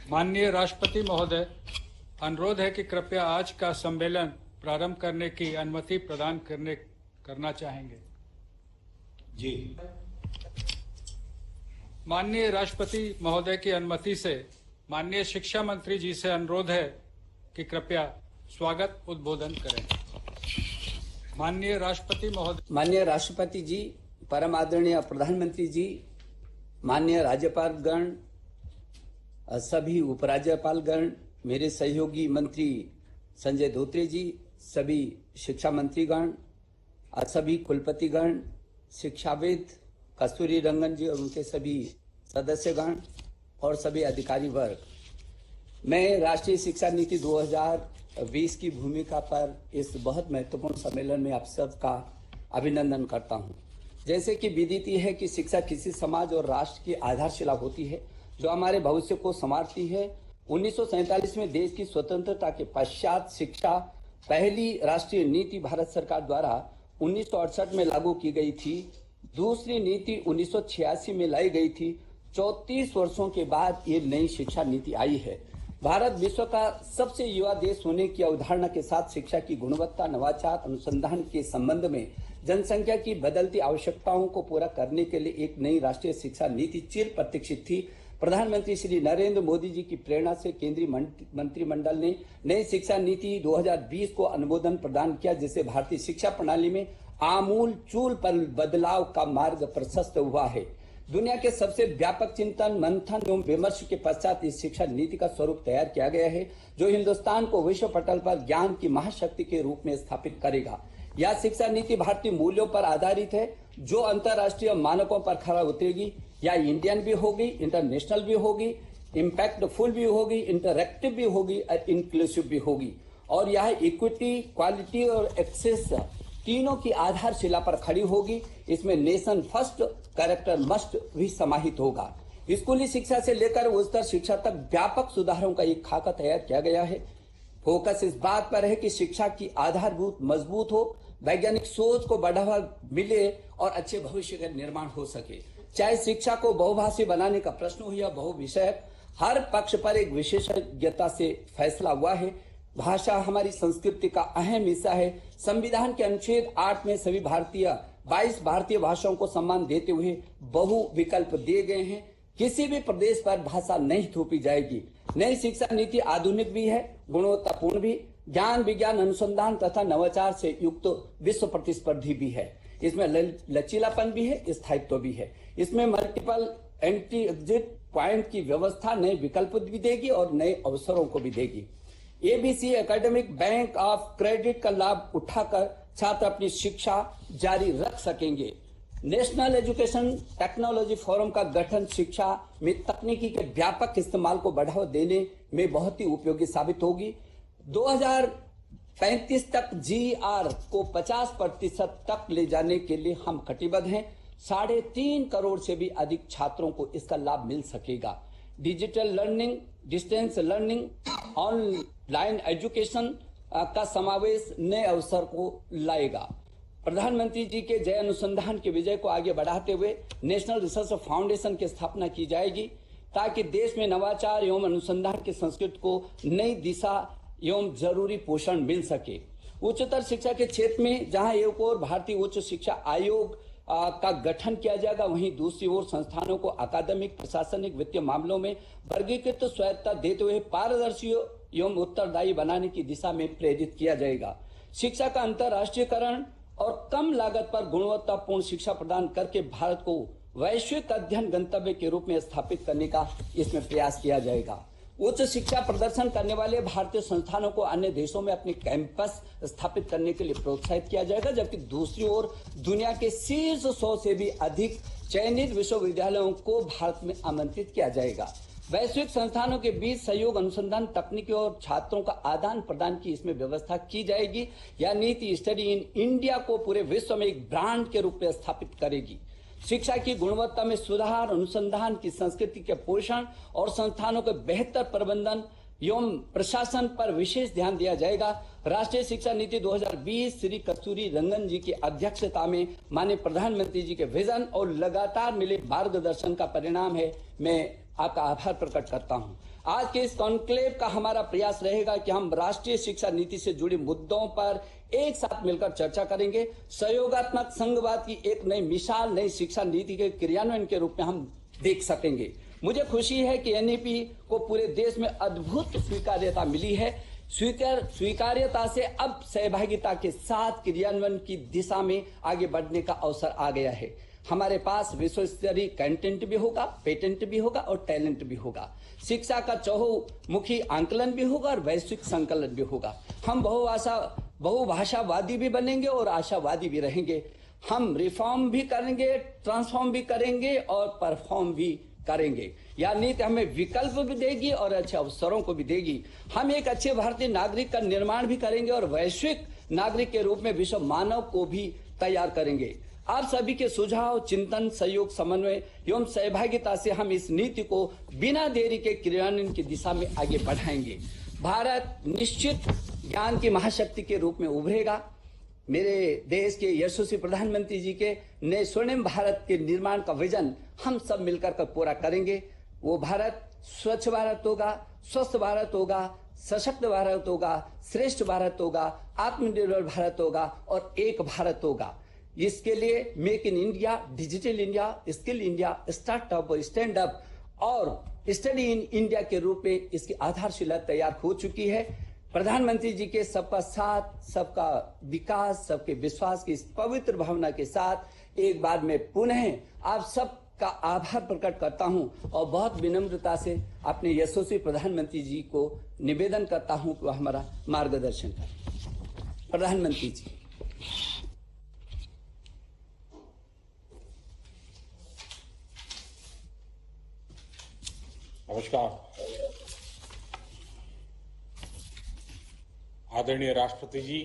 माननीय राष्ट्रपति महोदय, अनुरोध है कि कृपया आज का सम्मेलन प्रारंभ करने की अनुमति प्रदान करना चाहेंगे। जी। माननीय राष्ट्रपति महोदय की अनुमति से माननीय शिक्षा मंत्री जी से अनुरोध है कि कृपया स्वागत उद्बोधन करें। माननीय राष्ट्रपति महोदय। माननीय राष्ट्रपति जी, परम आदरणीय प्रधानमंत्री जी, माननीय राज्यपालगण, सभी उपराज्यपालगण, मेरे सहयोगी मंत्री संजय धोत्रे जी, सभी शिक्षा मंत्रीगण, सभी कुलपतिगण, शिक्षाविद कस्तूरी रंगन जी और उनके सभी सदस्यगण और सभी अधिकारी वर्ग, मैं राष्ट्रीय शिक्षा नीति 2020 की भूमिका पर इस बहुत महत्वपूर्ण सम्मेलन में आप सबका अभिनंदन करता हूं। जैसे कि विदित है कि शिक्षा किसी समाज और राष्ट्र की आधारशिला होती है जो हमारे भविष्य को संवारती है। 1947 में देश की स्वतंत्रता के पश्चात शिक्षा पहली राष्ट्रीय नीति भारत सरकार द्वारा 1968 में लागू की गई थी। दूसरी नीति 1986 में लाई गई थी। 34 वर्षों के बाद ये नई शिक्षा नीति आई है। भारत विश्व का सबसे युवा देश होने की अवधारणा के साथ शिक्षा की गुणवत्ता, नवाचार, अनुसंधान के संबंध में जनसंख्या की बदलती आवश्यकताओं को पूरा करने के लिए एक नई राष्ट्रीय शिक्षा नीति चिर प्रतीक्षित थी। प्रधानमंत्री श्री नरेंद्र मोदी जी की प्रेरणा से केंद्रीय मंत्रिमंडल ने नई शिक्षा नीति 2020 को अनुमोदन प्रदान किया, जिससे भारतीय शिक्षा प्रणाली में आमूल चूल पर बदलाव का मार्ग प्रशस्त हुआ है। दुनिया के सबसे व्यापक चिंतन, मंथन एवं विमर्श के पश्चात इस शिक्षा नीति का स्वरूप तैयार किया गया है, जो हिंदुस्तान को विश्व पटल पर ज्ञान की महाशक्ति के रूप में स्थापित करेगा। यह शिक्षा नीति भारतीय मूल्यों पर आधारित है, जो अंतर्राष्ट्रीय मानकों पर खरा उतरेगी। यह इंडियन भी होगी, इंटरनेशनल भी होगी, इम्पैक्टफुल भी होगी, इंटरएक्टिव भी होगी और इंक्लूसिव भी होगी। और यह इक्विटी, क्वालिटी और एक्सेस तीनों की आधारशिला पर खड़ी होगी। इसमें नेशन फर्स्ट, कैरेक्टर मस्ट भी समाहित होगा। स्कूली शिक्षा से लेकर उच्चतर शिक्षा तक व्यापक सुधारों का एक खाका तैयार किया गया है। फोकस इस बात पर है कि शिक्षा की आधारभूत मजबूत हो, वैज्ञानिक सोच को बढ़ावा मिले और अच्छे भविष्य का निर्माण हो सके। चाहे शिक्षा को बहुभाषी बनाने का प्रश्न हो या बहुविषयक, हर पक्ष पर एक विशेषज्ञता से फैसला हुआ है। भाषा हमारी संस्कृति का अहम हिस्सा है। संविधान के अनुच्छेद 8 में सभी 22 भारतीय भाषाओं को सम्मान देते हुए बहु विकल्प दिए गए हैं। किसी भी प्रदेश पर भाषा नहीं थोपी जाएगी। नई शिक्षा नीति आधुनिक भी है, गुणवत्तापूर्ण भी, ज्ञान, विज्ञान, अनुसंधान तथा नवाचार से युक्त विश्व प्रतिस्पर्धी भी है। इसमें लचीलापन भी है, स्थायित्व भी है। इसमें मल्टीपल एंट्री एग्जिट पॉइंट की व्यवस्था नए विकल्प भी देगी और नए अवसरों को भी देगी। ABC academic bank of credit का लाभ उठाकर छात्र अपनी शिक्षा जारी रख सकेंगे। नेशनल एजुकेशन टेक्नोलॉजी फोरम का गठन शिक्षा में तकनीकी के व्यापक इस्तेमाल को बढ़ावा देने में बहुत ही उपयोगी साबित होगी। 2035 तक जीआर को 50% तक ले जाने के लिए हम कटिबद्ध हैं। 3.5 करोड़ से भी अधिक छात्रों को इसका लाभ मिल सकेगा। Digital learning, distance learning, online education का समावेश नए अवसर को लाएगा। प्रधानमंत्री जी के जय अनुसंधान के विजय को आगे बढ़ाते हुए नेशनल रिसर्च फाउंडेशन की स्थापना की जाएगी, ताकि देश में नवाचार एवं अनुसंधान की संस्कृति को नई दिशा एवं जरूरी पोषण मिल सके। उच्चतर शिक्षा के क्षेत्र में जहां एक ओर भारतीय उच्च शिक्षा आयोग का गठन किया जाएगा, वहीं दूसरी ओर संस्थानों को अकादमिक, प्रशासनिक, वित्तीय मामलों में वर्गीकृत स्वायत्तता देते हुए पारदर्शी एवं उत्तरदायी बनाने की दिशा में प्रेरित किया जाएगा। शिक्षा का अंतर्राष्ट्रीयकरण और कम लागत पर गुणवत्तापूर्ण शिक्षा प्रदान करके भारत को वैश्विक अध्ययन गंतव्य के रूप में स्थापित करने का इसमें प्रयास किया जाएगा। उच्च शिक्षा प्रदर्शन करने वाले भारतीय संस्थानों को अन्य देशों में अपने कैंपस स्थापित करने के लिए प्रोत्साहित किया जाएगा, जबकि दूसरी ओर दुनिया के शीर्ष 100 से भी अधिक चयनित विश्वविद्यालयों को भारत में आमंत्रित किया जाएगा। वैश्विक संस्थानों के बीच सहयोग, अनुसंधान, तकनीकी और छात्रों का आदान प्रदान की इसमें व्यवस्था की जाएगी। यह नीति स्टडी इन इंडिया को पूरे विश्व में एक ब्रांड के रूप में स्थापित करेगी। शिक्षा की गुणवत्ता में सुधार, अनुसंधान की संस्कृति के पोषण और संस्थानों के बेहतर प्रबंधन एवं प्रशासन पर विशेष ध्यान दिया जाएगा। राष्ट्रीय शिक्षा नीति 2020 श्री कस्तूरी रंगन जी की अध्यक्षता में माननीय प्रधानमंत्री जी के विजन और लगातार मिले मार्गदर्शन का परिणाम है। मैं आपका आभार प्रकट करता हूं। आज के इस कॉन्क्लेव का हमारा प्रयास रहेगा कि हम राष्ट्रीय शिक्षा नीति से जुड़े मुद्दों पर एक साथ मिलकर चर्चा करेंगे। सहयोगात्मक संघवाद की एक नई मिसाल नई शिक्षा नीति के क्रियान्वयन के रूप में हम देख सकेंगे। मुझे खुशी है कि एनईपी को पूरे देश में अद्भुत स्वीकार्यता मिली है। स्वीकार्यता से अब सहभागिता के साथ क्रियान्वयन की दिशा में आगे बढ़ने का अवसर आ गया है। हमारे पास विश्व स्तरीय कंटेंट भी होगा, पेटेंट भी होगा और टैलेंट भी होगा। शिक्षा का चहुमुखी आंकलन भी होगा और वैश्विक संकलन भी होगा। हम बहुभाषावादी भी बनेंगे और आशावादी भी रहेंगे। हम रिफॉर्म भी करेंगे, ट्रांसफॉर्म भी करेंगे और परफॉर्म भी करेंगे। यह नीति हमें विकल्प भी देगी और अच्छे अवसरों को भी देगी। हम एक अच्छे भारतीय नागरिक का निर्माण भी करेंगे और वैश्विक नागरिक के रूप में विश्व मानव को भी तैयार करेंगे। आप सभी के सुझाव, चिंतन, सहयोग, समन्वय एवं सहभागिता से हम इस नीति को बिना देरी के क्रियान्वयन की दिशा में आगे बढ़ाएंगे। भारत निश्चित ज्ञान की महाशक्ति के रूप में उभरेगा। मेरे देश के यशस्वी प्रधानमंत्री जी के नए स्वर्णिम भारत के निर्माण का विजन हम सब मिलकर कर पूरा करेंगे। वो भारत स्वच्छ भारत होगा, स्वस्थ भारत होगा, सशक्त भारत होगा, श्रेष्ठ भारत होगा, आत्मनिर्भर भारत होगा और एक भारत होगा। इसके लिए make in India, digital India, skill India, startup और स्टैंड अप और स्टडी इन इंडिया के रूप में इसकी आधारशिला तैयार हो चुकी है। प्रधानमंत्री जी के सबका साथ, सबका विकास, सबके विश्वास की इस पवित्र भावना के साथ एक बार मैं पुनः आप सबका आभार प्रकट करता हूं और बहुत विनम्रता से अपने यशस्वी प्रधानमंत्री जी को निवेदन करता हूं कि वह हमारा मार्गदर्शन करें। प्रधानमंत्री जी। नमस्कार। आदरणीय राष्ट्रपति जी,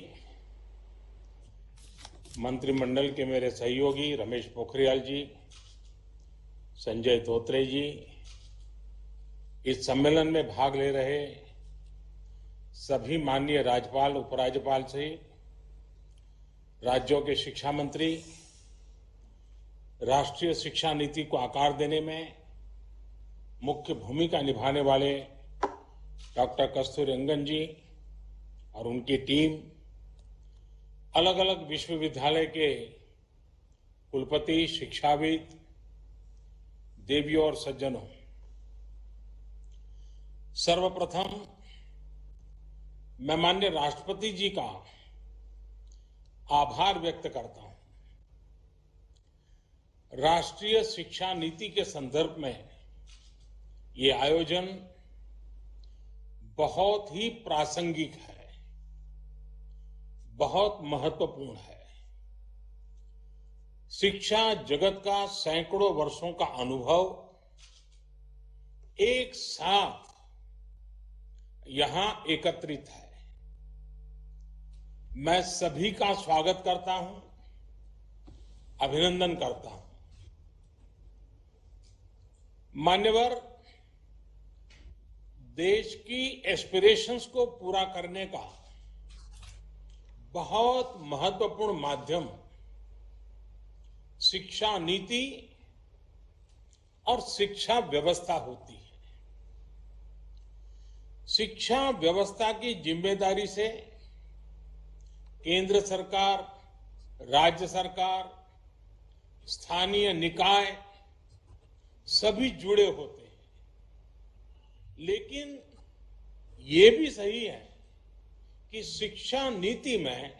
मंत्रिमंडल के मेरे सहयोगी रमेश पोखरियाल जी, संजय धोत्रे जी, इस सम्मेलन में भाग ले रहे सभी माननीय राज्यपाल, उपराज्यपाल से राज्यों के शिक्षा मंत्री, राष्ट्रीय शिक्षा नीति को आकार देने में मुख्य भूमिका निभाने वाले डॉक्टर कस्तूरी रंगन जी और उनकी टीम, अलग अलग विश्वविद्यालय के कुलपति, शिक्षाविद, देवियों और सज्जनों, सर्वप्रथम मैं माननीय राष्ट्रपति जी का आभार व्यक्त करता हूं। राष्ट्रीय शिक्षा नीति के संदर्भ में ये आयोजन बहुत ही प्रासंगिक है, बहुत महत्वपूर्ण है। शिक्षा जगत का सैकड़ों वर्षों का अनुभव एक साथ यहां एकत्रित है। मैं सभी का स्वागत करता हूं, अभिनंदन करता हूं। मान्यवर, देश की एस्पिरेशंस को पूरा करने का बहुत महत्वपूर्ण माध्यम शिक्षा नीति और शिक्षा व्यवस्था होती है। शिक्षा व्यवस्था की जिम्मेदारी से केंद्र सरकार, राज्य सरकार, स्थानीय निकाय सभी जुड़े होते हैं। लेकिन ये भी सही है कि शिक्षा नीति में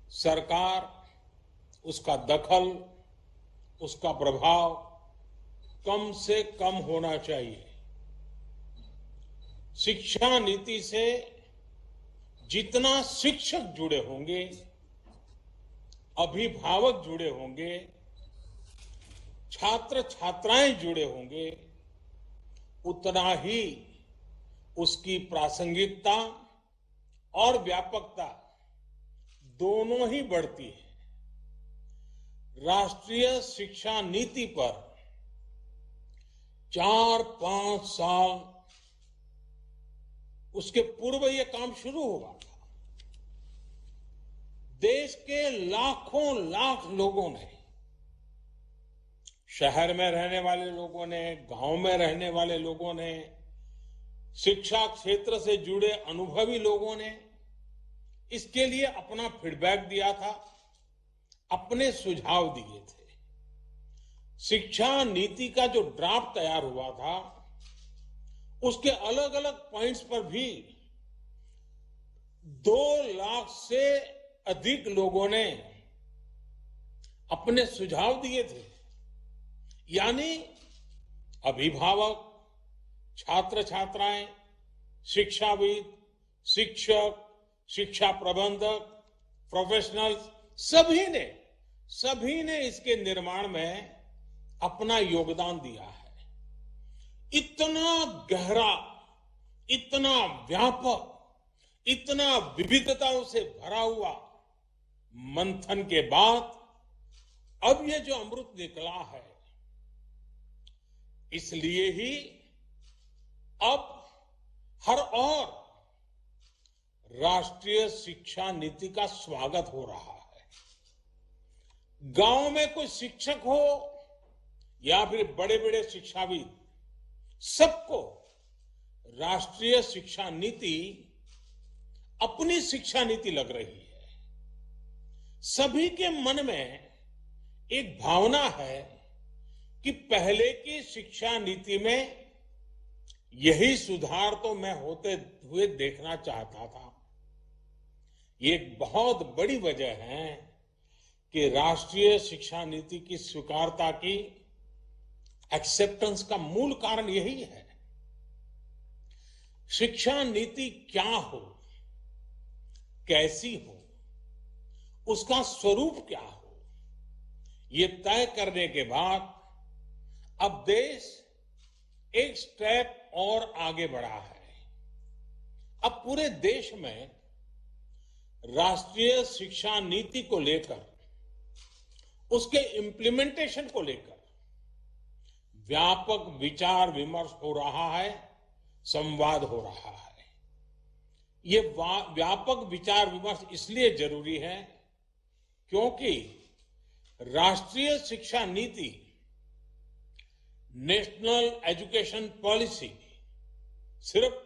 सरकार, उसका दखल, उसका प्रभाव कम से कम होना चाहिए। शिक्षा नीति से जितना शिक्षक जुड़े होंगे, अभिभावक जुड़े होंगे, छात्र छात्राएं जुड़े होंगे, उतना ही उसकी प्रासंगिकता और व्यापकता दोनों ही बढ़ती है। राष्ट्रीय शिक्षा नीति पर 4-5 साल उसके पूर्व ये काम शुरू हुआ था। देश के लाखों लाख लोगों ने, शहर में रहने वाले लोगों ने, गांव में रहने वाले लोगों ने, शिक्षा क्षेत्र से जुड़े अनुभवी लोगों ने इसके लिए अपना फीडबैक दिया था, अपने सुझाव दिए थे। शिक्षा नीति का जो ड्राफ्ट तैयार हुआ था, उसके अलग अलग पॉइंट्स पर भी 2 लाख से अधिक लोगों ने अपने सुझाव दिए थे। यानी अभिभावक, छात्र छात्राएं, शिक्षाविद, शिक्षक, शिक्षा प्रबंधक, प्रोफेशनल्स, सभी ने इसके निर्माण में अपना योगदान दिया है। इतना गहरा, इतना व्यापक, इतना विविधताओं से भरा हुआ मंथन के बाद अब ये जो अमृत निकला है, इसलिए ही अब हर ओर राष्ट्रीय शिक्षा नीति का स्वागत हो रहा है। गांव में कोई शिक्षक हो या फिर बड़े बड़े शिक्षाविद, सबको राष्ट्रीय शिक्षा नीति अपनी शिक्षा नीति लग रही है। सभी के मन में एक भावना है कि पहले की शिक्षा नीति में यही सुधार तो मैं होते हुए देखना चाहता था। ये एक बहुत बड़ी वजह है कि राष्ट्रीय शिक्षा नीति की स्वीकारता की, एक्सेप्टेंस का मूल कारण यही है। शिक्षा नीति क्या हो, कैसी हो, उसका स्वरूप क्या हो, ये तय करने के बाद अब देश एक स्टेप और आगे बढ़ा है। अब पूरे देश में राष्ट्रीय शिक्षा नीति को लेकर, उसके इम्प्लीमेंटेशन को लेकर व्यापक विचार विमर्श हो रहा है, संवाद हो रहा है। ये व्यापक विचार विमर्श इसलिए जरूरी है क्योंकि राष्ट्रीय शिक्षा नीति नेशनल एजुकेशन पॉलिसी सिर्फ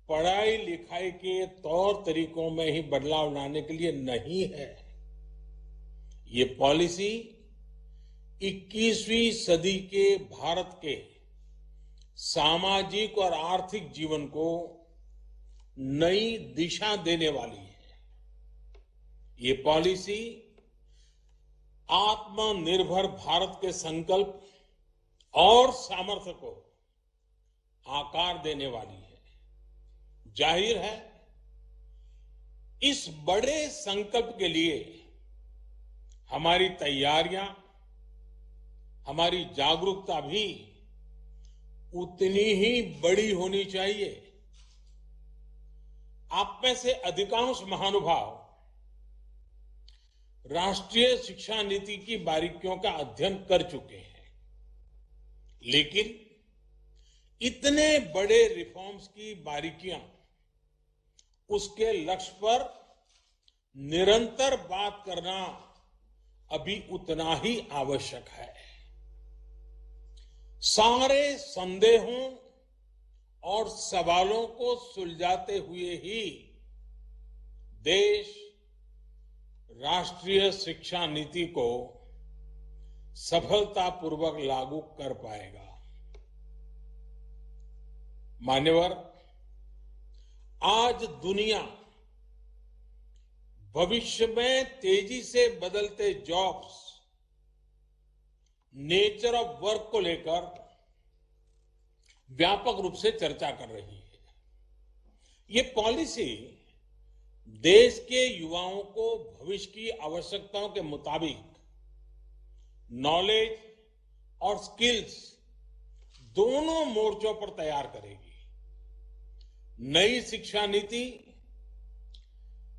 पढ़ाई लिखाई के तौर तरीकों में ही बदलाव लाने के लिए नहीं है। ये पॉलिसी 21वीं सदी के भारत के सामाजिक और आर्थिक जीवन को नई दिशा देने वाली है। ये पॉलिसी आत्मनिर्भर भारत के संकल्प और सामर्थ्य को आकार देने वाली है। जाहिर है, इस बड़े संकल्प के लिए हमारी तैयारियां, हमारी जागरूकता भी उतनी ही बड़ी होनी चाहिए। आप में से अधिकांश महानुभाव राष्ट्रीय शिक्षा नीति की बारीकियों का अध्ययन कर चुके हैं, लेकिन इतने बड़े रिफॉर्म्स की बारीकियां, उसके लक्ष्य पर निरंतर बात करना अभी उतना ही आवश्यक है। सारे संदेहों और सवालों को सुलझाते हुए ही देश राष्ट्रीय शिक्षा नीति को सफलतापूर्वक लागू कर पाएगा। मान्यवर, आज दुनिया भविष्य में तेजी से बदलते जॉब्स, नेचर ऑफ वर्क को लेकर व्यापक रूप से चर्चा कर रही है। ये पॉलिसी देश के युवाओं को भविष्य की आवश्यकताओं के मुताबिक नॉलेज और स्किल्स दोनों मोर्चों पर तैयार करेगी। नई शिक्षा नीति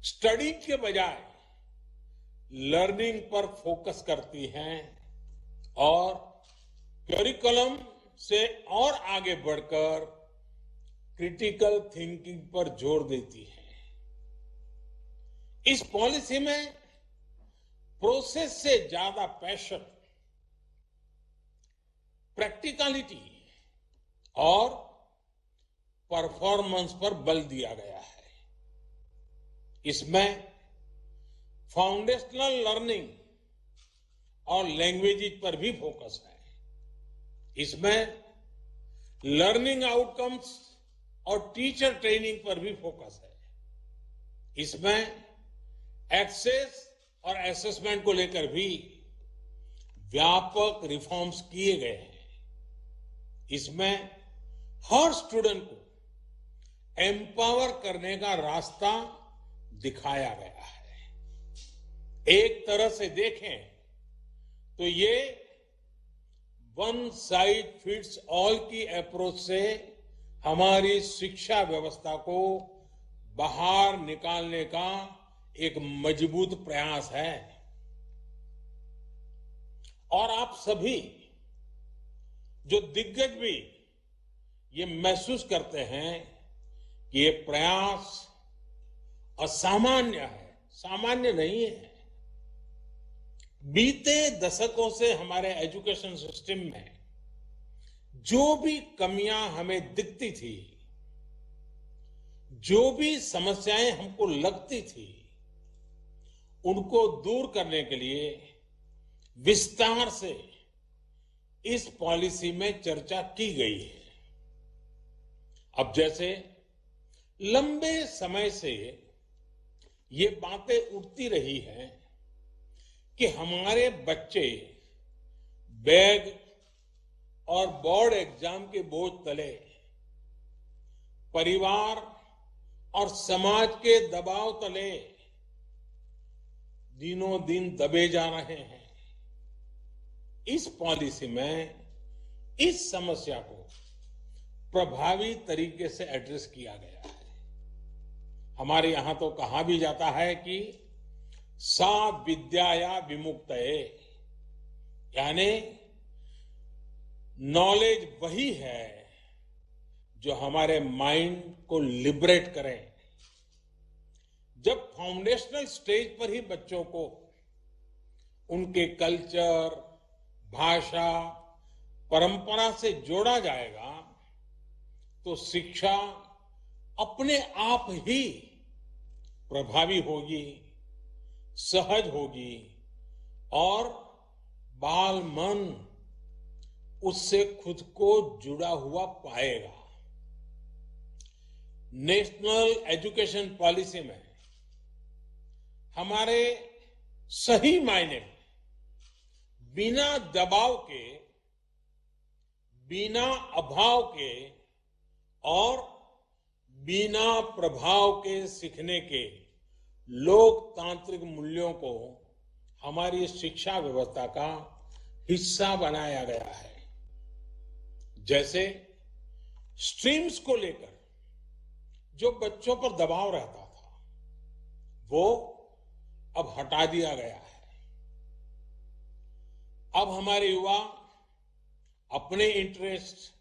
स्टडी के बजाय लर्निंग पर फोकस करती है और करिकुलम से और आगे बढ़कर क्रिटिकल थिंकिंग पर जोर देती है। इस पॉलिसी में प्रोसेस से ज्यादा पैशन, प्रैक्टिकलिटी और परफॉर्मेंस पर बल दिया गया है। इसमें फाउंडेशनल लर्निंग और लैंग्वेजेस पर भी फोकस है। इसमें लर्निंग आउटकम्स और टीचर ट्रेनिंग पर भी फोकस है। इसमें एक्सेस और असेसमेंट को लेकर भी व्यापक रिफॉर्म्स किए गए हैं। इसमें हर स्टूडेंट को एम्पावर करने का रास्ता दिखाया गया है। एक तरह से देखें तो ये वन साइज फिट्स ऑल की अप्रोच से हमारी शिक्षा व्यवस्था को बाहर निकालने का एक मजबूत प्रयास है। और आप सभी जो दिग्गज भी ये महसूस करते हैं कि ये प्रयास असामान्य है, सामान्य नहीं है। बीते दशकों से हमारे एजुकेशन सिस्टम में जो भी कमियां हमें दिखती थी, जो भी समस्याएं हमको लगती थी, उनको दूर करने के लिए विस्तार से इस पॉलिसी में चर्चा की गई है। अब जैसे लंबे समय से ये बातें उठती रही हैं कि हमारे बच्चे बैग और बोर्ड एग्जाम के बोझ तले, परिवार और समाज के दबाव तले दिनों दिन दबे जा रहे हैं। इस पॉलिसी में इस समस्या को प्रभावी तरीके से एड्रेस किया गया है। हमारे यहां तो कहा भी जाता है कि सा विद्याया विमुक्तये, यानी नॉलेज वही है जो हमारे माइंड को लिबरेट करे। जब फाउंडेशनल स्टेज पर ही बच्चों को उनके कल्चर, भाषा, परंपरा से जोड़ा जाएगा तो शिक्षा अपने आप ही प्रभावी होगी, सहज होगी और बाल मन उससे खुद को जुड़ा हुआ पाएगा। नेशनल एजुकेशन पॉलिसी में हमारे सही मायने में बिना दबाव के, बिना अभाव के और बिना प्रभाव के सीखने के लोकतांत्रिक मूल्यों को हमारी शिक्षा व्यवस्था का हिस्सा बनाया गया है। जैसे स्ट्रीम्स को लेकर जो बच्चों पर दबाव रहता था, वो अब हटा दिया गया है। अब हमारे युवा अपने इंटरेस्ट,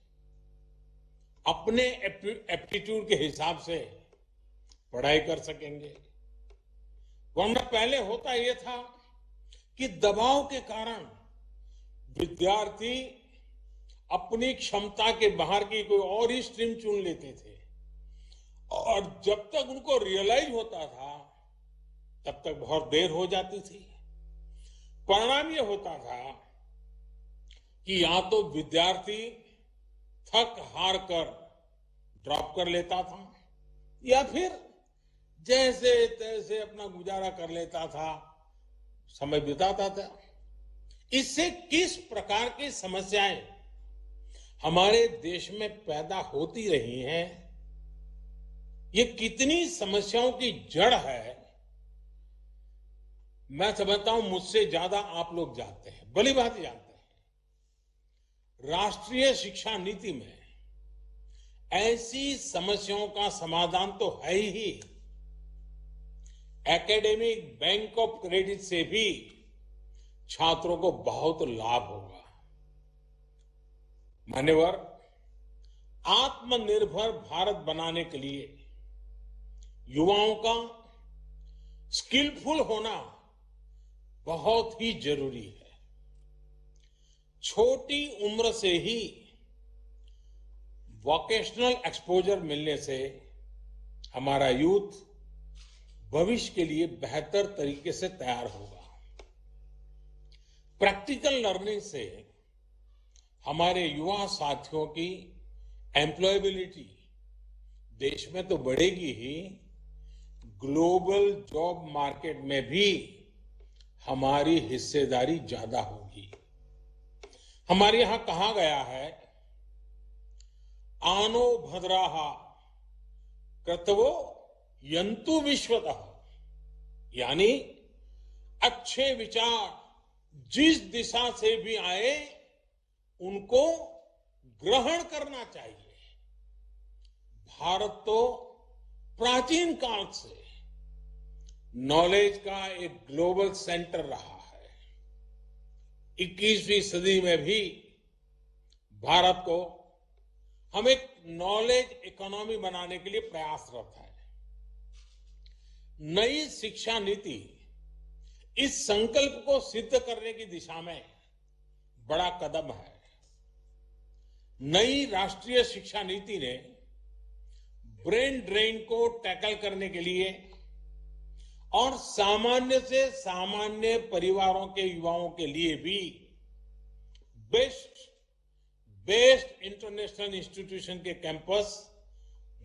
अपने एप्टीट्यूड के हिसाब से पढ़ाई कर सकेंगे। वरना पहले होता यह था कि दबाव के कारण विद्यार्थी अपनी क्षमता के बाहर की कोई और ही स्ट्रीम चुन लेते थे और जब तक उनको रियलाइज होता था तब तक बहुत देर हो जाती थी। परिणाम यह होता था कि या तो विद्यार्थी थक हार कर ड्रॉप कर लेता था या फिर जैसे तैसे अपना गुजारा कर लेता था, समय बिताता था। इससे किस प्रकार की समस्याएं हमारे देश में पैदा होती रही हैं, ये कितनी समस्याओं की जड़ है, मैं समझता हूं मुझसे ज्यादा आप लोग जानते हैं, भली बात जानते हैं। राष्ट्रीय शिक्षा नीति में ऐसी समस्याओं का समाधान तो है ही। एकेडमिक बैंक ऑफ क्रेडिट से भी छात्रों को बहुत लाभ होगा। मान्यवर, आत्मनिर्भर भारत बनाने के लिए युवाओं का स्किलफुल होना बहुत ही जरूरी है। छोटी उम्र से ही वोकेशनल एक्सपोजर मिलने से हमारा यूथ भविष्य के लिए बेहतर तरीके से तैयार होगा। प्रैक्टिकल लर्निंग से हमारे युवा साथियों की एम्प्लॉयबिलिटी देश में तो बढ़ेगी ही, ग्लोबल जॉब मार्केट में भी हमारी हिस्सेदारी ज्यादा होगी। हमारे यहां कहा गया है, आनो भद्राः क्रतवो यन्तु विश्वतः, यानी अच्छे विचार जिस दिशा से भी आए उनको ग्रहण करना चाहिए। भारत तो प्राचीन काल से नॉलेज का एक ग्लोबल सेंटर रहा है। 21वीं सदी में भी भारत को हम एक नॉलेज इकोनॉमी बनाने के लिए प्रयासरत है। नई शिक्षा नीति इस संकल्प को सिद्ध करने की दिशा में बड़ा कदम है। नई राष्ट्रीय शिक्षा नीति ने ब्रेन ड्रेन को टैकल करने के लिए और सामान्य से सामान्य परिवारों के युवाओं के लिए भी बेस्ट इंटरनेशनल इंस्टीट्यूशन के कैंपस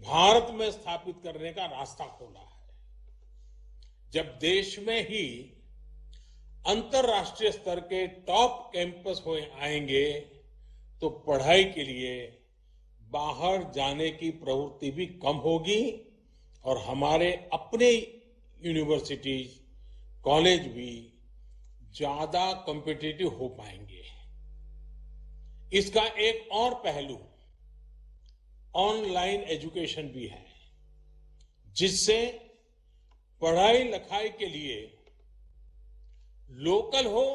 भारत में स्थापित करने का रास्ता खोला है। जब देश में ही अंतर्राष्ट्रीय स्तर के टॉप कैंपस आएंगे तो पढ़ाई के लिए बाहर जाने की प्रवृत्ति भी कम होगी और हमारे अपने यूनिवर्सिटीज, कॉलेज भी ज्यादा कॉम्पिटिटिव हो पाएंगे। इसका एक और पहलू ऑनलाइन एजुकेशन भी है, जिससे पढ़ाई लिखाई के लिए लोकल हो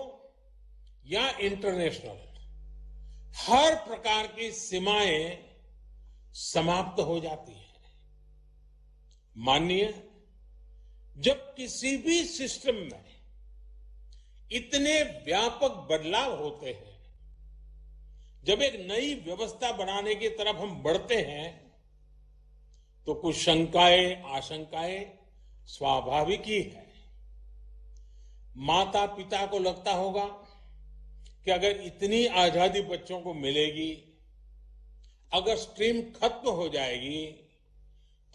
या इंटरनेशनल, हर प्रकार की सीमाएं समाप्त हो जाती हैं। मानिए, जब किसी भी सिस्टम में इतने व्यापक बदलाव होते हैं, जब एक नई व्यवस्था बनाने की तरफ हम बढ़ते हैं, तो कुछ शंकाएं, आशंकाएं स्वाभाविक ही है। माता पिता को लगता होगा कि अगर इतनी आजादी बच्चों को मिलेगी, अगर स्ट्रीम खत्म हो जाएगी,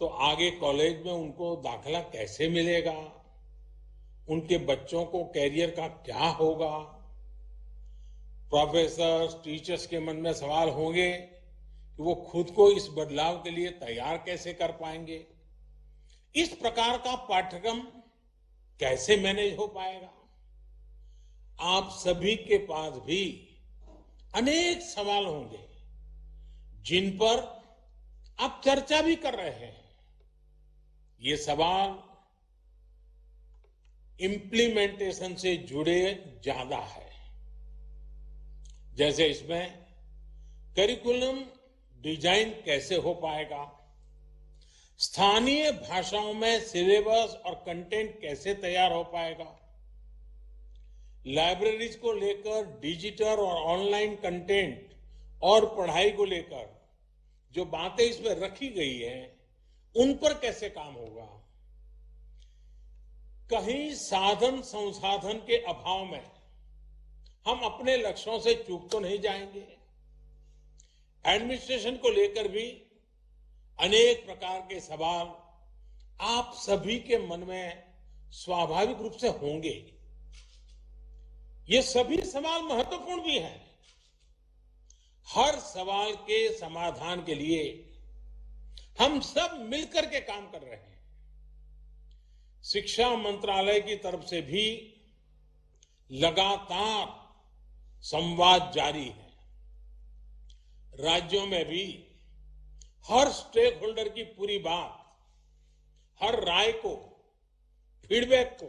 तो आगे कॉलेज में उनको दाखिला कैसे मिलेगा, उनके बच्चों को कैरियर का क्या होगा। प्रोफेसर्स, टीचर्स के मन में सवाल होंगे कि वो खुद को इस बदलाव के लिए तैयार कैसे कर पाएंगे। इस प्रकार का पाठ्यक्रम कैसे मैनेज हो पाएगा। आप सभी के पास भी अनेक सवाल होंगे जिन पर आप चर्चा भी कर रहे हैं। ये सवाल इंप्लीमेंटेशन से जुड़े ज्यादा है। जैसे इसमें करिकुलम डिजाइन कैसे हो पाएगा, स्थानीय भाषाओं में सिलेबस और कंटेंट कैसे तैयार हो पाएगा, लाइब्रेरीज को लेकर डिजिटल और ऑनलाइन कंटेंट और पढ़ाई को लेकर जो बातें इसमें रखी गई हैं, उन पर कैसे काम होगा। कहीं साधन संसाधन के अभाव में हम अपने लक्ष्यों से चूक तो नहीं जाएंगे। एडमिनिस्ट्रेशन को लेकर भी अनेक प्रकार के सवाल आप सभी के मन में स्वाभाविक रूप से होंगे। ये सभी सवाल महत्वपूर्ण भी हैं। हर सवाल के समाधान के लिए हम सब मिलकर के काम कर रहे हैं। शिक्षा मंत्रालय की तरफ से भी लगातार संवाद जारी है। राज्यों में भी हर स्टेक होल्डर की पूरी बात, हर राय को, फीडबैक को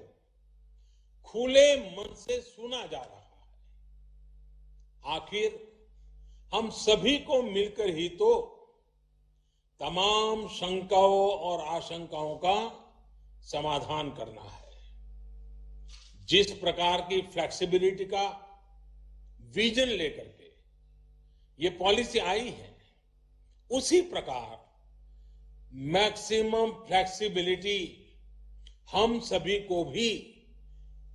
खुले मन से सुना जा रहा है। आखिर हम सभी को मिलकर ही तो तमाम शंकाओं और आशंकाओं का समाधान करना है। जिस प्रकार की फ्लेक्सिबिलिटी का विजन लेकर के ये पॉलिसी आई है, उसी प्रकार मैक्सिमम फ्लेक्सिबिलिटी हम सभी को भी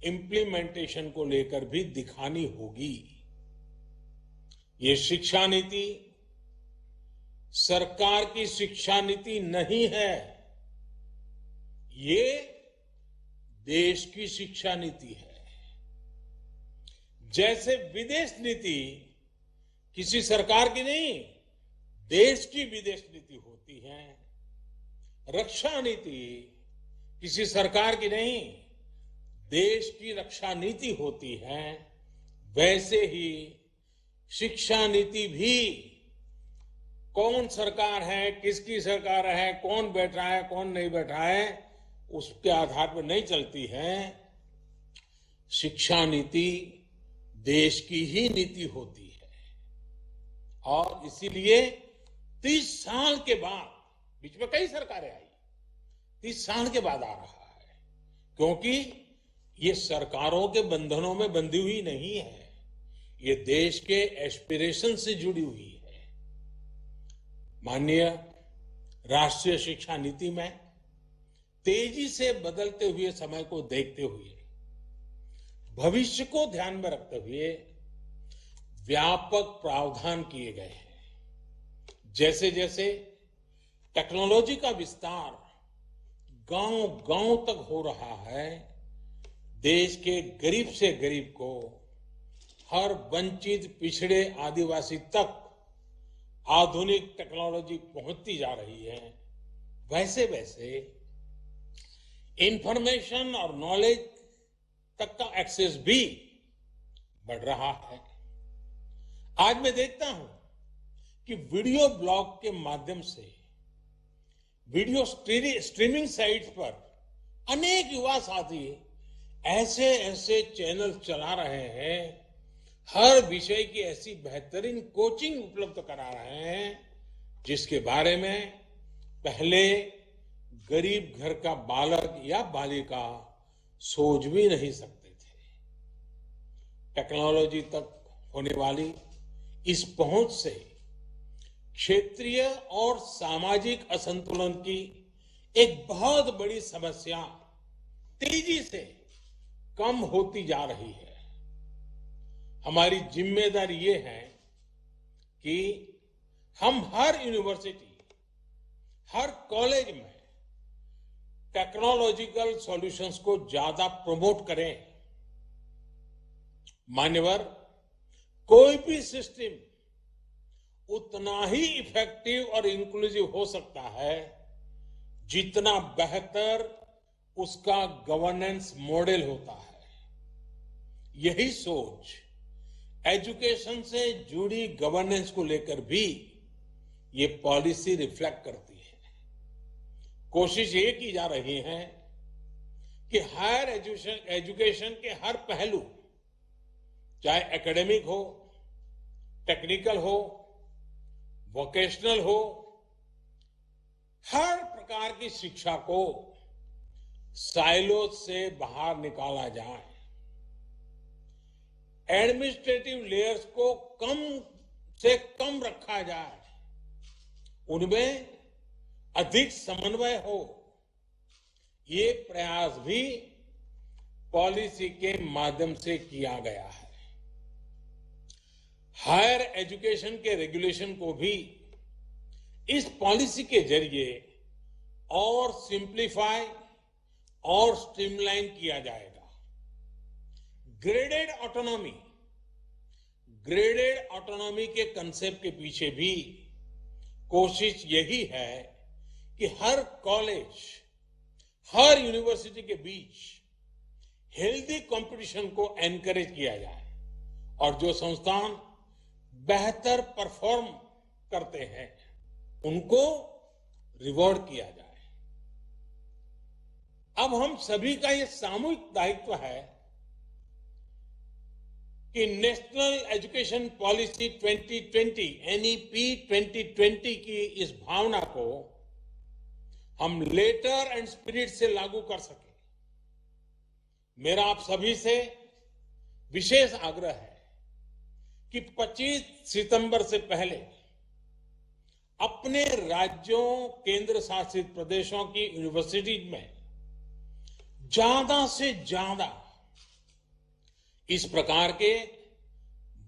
इम्प्लीमेंटेशन को लेकर भी दिखानी होगी। ये शिक्षा नीति सरकार की शिक्षा नीति नहीं है, ये देश की शिक्षा नीति है। जैसे विदेश नीति किसी सरकार की नहीं, देश की विदेश नीति होती है, रक्षा नीति किसी सरकार की नहीं, देश की रक्षा नीति होती है। वैसे ही शिक्षा नीति भी कौन सरकार है, किसकी सरकार है, कौन बैठा है, कौन नहीं बैठा है, उसके आधार पर नहीं चलती है। शिक्षा नीति देश की ही नीति होती है और इसीलिए 30 साल के बाद, बीच में कई सरकारें आई, 30 साल के बाद आ रहा है, क्योंकि ये सरकारों के बंधनों में बंधी हुई नहीं है, ये देश के एस्पिरेशन से जुड़ी हुई है। माननीय राष्ट्रीय शिक्षा नीति में तेजी से बदलते हुए समय को देखते हुए, भविष्य को ध्यान में रखते हुए व्यापक प्रावधान किए गए हैं। जैसे जैसे टेक्नोलॉजी का विस्तार गांव-गांव तक हो रहा है, देश के गरीब से गरीब को, हर वंचित पिछड़े आदिवासी तक आधुनिक टेक्नोलॉजी पहुंचती जा रही है। वैसे वैसे इंफॉर्मेशन और नॉलेज तक का एक्सेस भी बढ़ रहा है। आज मैं देखता हूं कि वीडियो ब्लॉग के माध्यम से, वीडियो स्ट्रीमिंग साइट्स पर अनेक युवा साथी ऐसे ऐसे चैनल चला रहे हैं, हर विषय की ऐसी बेहतरीन कोचिंग उपलब्ध करा रहे हैं जिसके बारे में पहले गरीब घर का बालक या बालिका सोच भी नहीं सकते थे। टेक्नोलॉजी तक होने वाली इस पहुंच से क्षेत्रीय और सामाजिक असंतुलन की एक बहुत बड़ी समस्या तेजी से कम होती जा रही है। हमारी जिम्मेदारी ये है कि हम हर यूनिवर्सिटी, हर कॉलेज में टेक्नोलॉजिकल सॉल्यूशंस को ज्यादा प्रमोट करें। मान्यवर, कोई भी सिस्टम उतना ही इफेक्टिव और इंक्लूसिव हो सकता है जितना बेहतर उसका गवर्नेंस मॉडल होता है। यही सोच एजुकेशन से जुड़ी गवर्नेंस को लेकर भी ये पॉलिसी रिफ्लेक्ट करती है। कोशिश ये की जा रही है कि हायर एजुकेशन के हर पहलू, चाहे एकेडमिक हो, टेक्निकल हो, वोकेशनल हो, हर प्रकार की शिक्षा को साइलो से बाहर निकाला जाए। एडमिनिस्ट्रेटिव लेयर्स को कम से कम रखा जाए, उनमें अधिक समन्वय हो। ये प्रयास भी पॉलिसी के माध्यम से किया गया है। हायर एजुकेशन के रेगुलेशन को भी इस पॉलिसी के जरिए और सिंप्लीफाई और स्ट्रीमलाइन किया जाएगा। ग्रेडेड ऑटोनॉमी के कंसेप्ट के पीछे भी कोशिश यही है कि हर कॉलेज, हर यूनिवर्सिटी के बीच हेल्दी कंपटीशन को एनकरेज किया जाए और जो संस्थान बेहतर परफॉर्म करते हैं उनको रिवॉर्ड किया जाए। अब हम सभी का ये सामूहिक दायित्व है कि नेशनल एजुकेशन पॉलिसी 2020 NEP 2020 की इस भावना को हम लेटर एंड स्पिरिट से लागू कर सके। मेरा आप सभी से विशेष आग्रह है कि 25 सितंबर से पहले अपने राज्यों, केंद्र शासित प्रदेशों की यूनिवर्सिटीज में ज्यादा से ज्यादा इस प्रकार के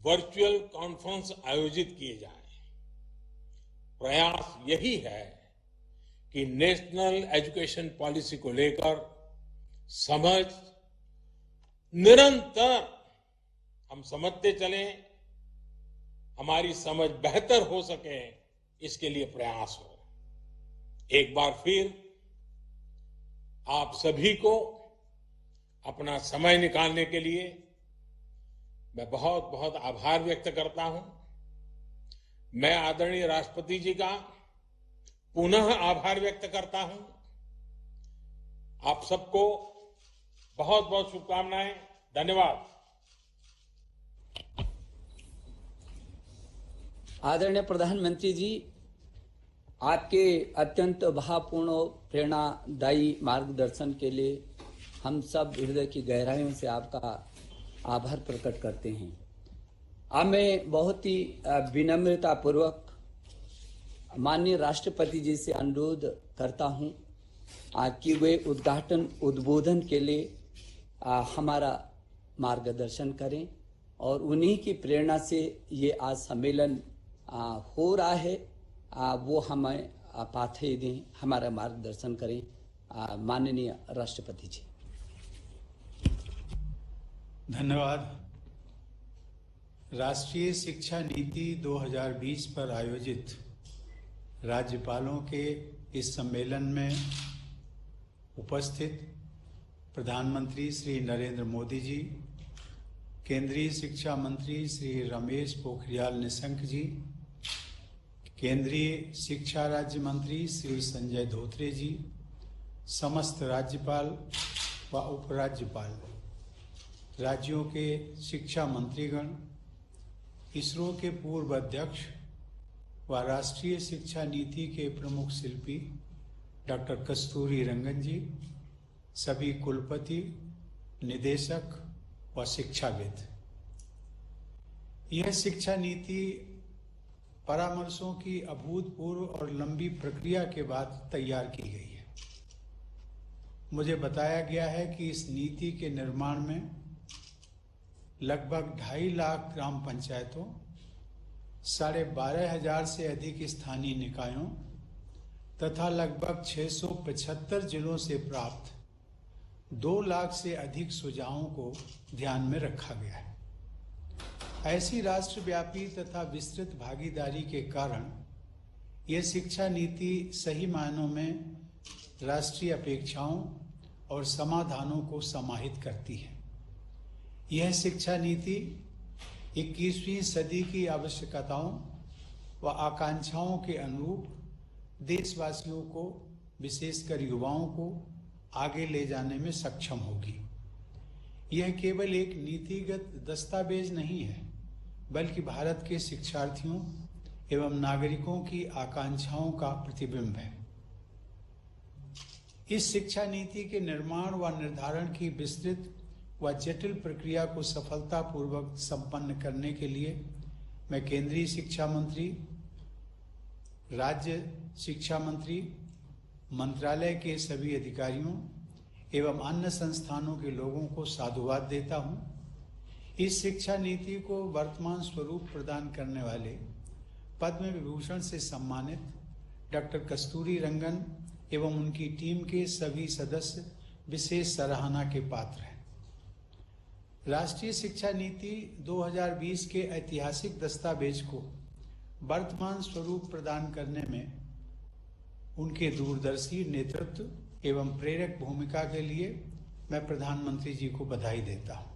वर्चुअल कॉन्फ्रेंस आयोजित किए जाएं। प्रयास यही है कि नेशनल एजुकेशन पॉलिसी को लेकर समझ निरंतर हम समझते चलें, हमारी समझ बेहतर हो सके, इसके लिए प्रयास हो। एक बार फिर आप सभी को अपना समय निकालने के लिए मैं बहुत बहुत आभार व्यक्त करता हूं। मैं आदरणीय राष्ट्रपति जी का पुनः आभार व्यक्त करता हूं। आप सबको बहुत बहुत शुभकामनाएं। धन्यवाद। आदरणीय प्रधानमंत्री जी, आपके अत्यंत भावपूर्ण और प्रेरणादायी मार्गदर्शन के लिए हम सब हृदय की गहराइयों से आपका आभार प्रकट करते हैं। अब मैं बहुत ही विनम्रता पूर्वक माननीय राष्ट्रपति जी से अनुरोध करता हूं कि वे उद्बोधन के लिए हमारा मार्गदर्शन करें और उन्हीं की प्रेरणा से ये आज सम्मेलन हो रहा है, वो हमें पाथेय दें, हमारा मार्गदर्शन करें। माननीय राष्ट्रपति जी। धन्यवाद। राष्ट्रीय शिक्षा नीति 2020 पर आयोजित राज्यपालों के इस सम्मेलन में उपस्थित प्रधानमंत्री श्री नरेंद्र मोदी जी, केंद्रीय शिक्षा मंत्री श्री रमेश पोखरियाल निशंक जी, केंद्रीय शिक्षा राज्य मंत्री श्री संजय धोत्रे जी, समस्त राज्यपाल व उपराज्यपाल, राज्यों के शिक्षा मंत्रीगण, इसरो के पूर्व अध्यक्ष व राष्ट्रीय शिक्षा नीति के प्रमुख शिल्पी डॉक्टर कस्तूरी रंगन जी, सभी कुलपति, निदेशक व शिक्षाविद। यह शिक्षा नीति परामर्शों की अभूतपूर्व और लंबी प्रक्रिया के बाद तैयार की गई है। मुझे बताया गया है कि इस नीति के निर्माण में लगभग 2.5 लाख ग्राम पंचायतों, 12,500 से अधिक स्थानीय निकायों तथा लगभग 675 जिलों से प्राप्त 2 लाख से अधिक सुझावों को ध्यान में रखा गया है। ऐसी राष्ट्रव्यापी तथा विस्तृत भागीदारी के कारण यह शिक्षा नीति सही मायनों में राष्ट्रीय अपेक्षाओं और समाधानों को समाहित करती है। यह शिक्षा नीति 21वीं सदी की आवश्यकताओं व आकांक्षाओं के अनुरूप देशवासियों को, विशेषकर युवाओं को आगे ले जाने में सक्षम होगी। यह केवल एक नीतिगत दस्तावेज नहीं है, बल्कि भारत के शिक्षार्थियों एवं नागरिकों की आकांक्षाओं का प्रतिबिंब है। इस शिक्षा नीति के निर्माण व निर्धारण की विस्तृत व जटिल प्रक्रिया को सफलतापूर्वक संपन्न करने के लिए मैं केंद्रीय शिक्षा मंत्री, राज्य शिक्षा मंत्री, मंत्रालय के सभी अधिकारियों एवं अन्य संस्थानों के लोगों को साधुवाद देता हूं। इस शिक्षा नीति को वर्तमान स्वरूप प्रदान करने वाले पद्म विभूषण से सम्मानित डॉक्टर कस्तूरी रंगन एवं उनकी टीम के सभी सदस्य विशेष सराहना के पात्र हैं। राष्ट्रीय शिक्षा नीति 2020 के ऐतिहासिक दस्तावेज को वर्तमान स्वरूप प्रदान करने में उनके दूरदर्शी नेतृत्व एवं प्रेरक भूमिका के लिए मैं प्रधानमंत्री जी को बधाई देता हूं।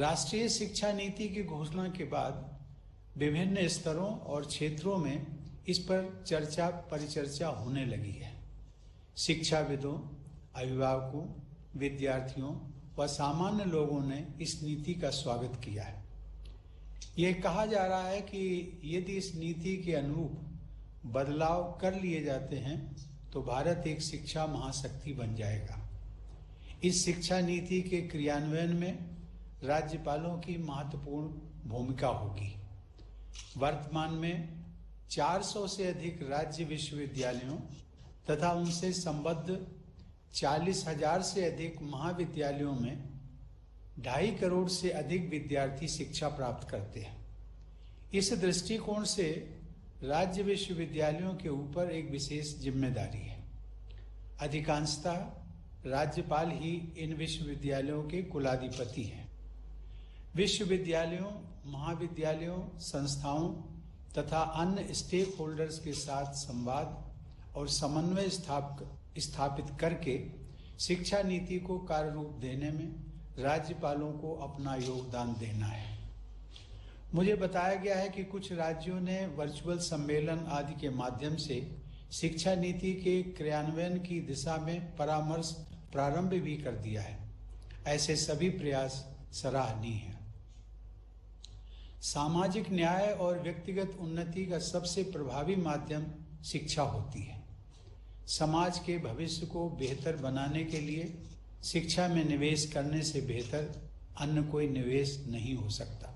राष्ट्रीय शिक्षा नीति की घोषणा के बाद विभिन्न स्तरों और क्षेत्रों में इस पर चर्चा परिचर्चा होने लगी है। शिक्षाविदों, अभिभावकों, विद्यार्थियों व सामान्य लोगों ने इस नीति का स्वागत किया है। यह कहा जा रहा है कि यदि इस नीति के अनुरूप बदलाव कर लिए जाते हैं तो भारत एक शिक्षा महाशक्ति बन जाएगा। इस शिक्षा नीति के क्रियान्वयन में राज्यपालों की महत्वपूर्ण भूमिका होगी। वर्तमान में 400 से अधिक राज्य विश्वविद्यालयों तथा उनसे संबद्ध 40,000 से अधिक महाविद्यालयों में 2.5 करोड़ से अधिक विद्यार्थी शिक्षा प्राप्त करते हैं। इस दृष्टिकोण से राज्य विश्वविद्यालयों के ऊपर एक विशेष जिम्मेदारी है। अधिकांशतः राज्यपाल ही इन विश्वविद्यालयों के कुलाधिपति हैं। विश्वविद्यालयों, महाविद्यालयों, संस्थाओं तथा अन्य स्टेक होल्डर्स के साथ संवाद और समन्वय स्थापित करके शिक्षा नीति को कार्य रूप देने में राज्यपालों को अपना योगदान देना है। मुझे बताया गया है कि कुछ राज्यों ने वर्चुअल सम्मेलन आदि के माध्यम से शिक्षा नीति के क्रियान्वयन की दिशा में परामर्श प्रारंभ भी कर दिया है। ऐसे सभी प्रयास सराहनीय हैं। सामाजिक न्याय और व्यक्तिगत उन्नति का सबसे प्रभावी माध्यम शिक्षा होती है। समाज के भविष्य को बेहतर बनाने के लिए शिक्षा में निवेश करने से बेहतर अन्य कोई निवेश नहीं हो सकता।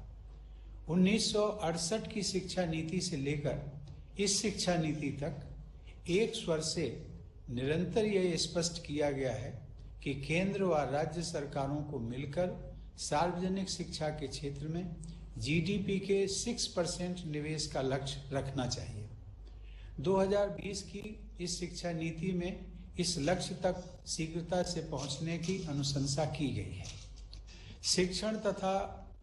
1968 की शिक्षा नीति से लेकर इस शिक्षा नीति तक एक स्वर से निरंतर यह स्पष्ट किया गया है कि केंद्र व राज्य सरकारों को मिलकर सार्वजनिक शिक्षा के क्षेत्र में जीडीपी के 6% निवेश का लक्ष्य रखना चाहिए। 2020 की इस शिक्षा नीति में इस लक्ष्य तक शीघ्रता से पहुंचने की अनुशंसा की गई है। शिक्षण तथा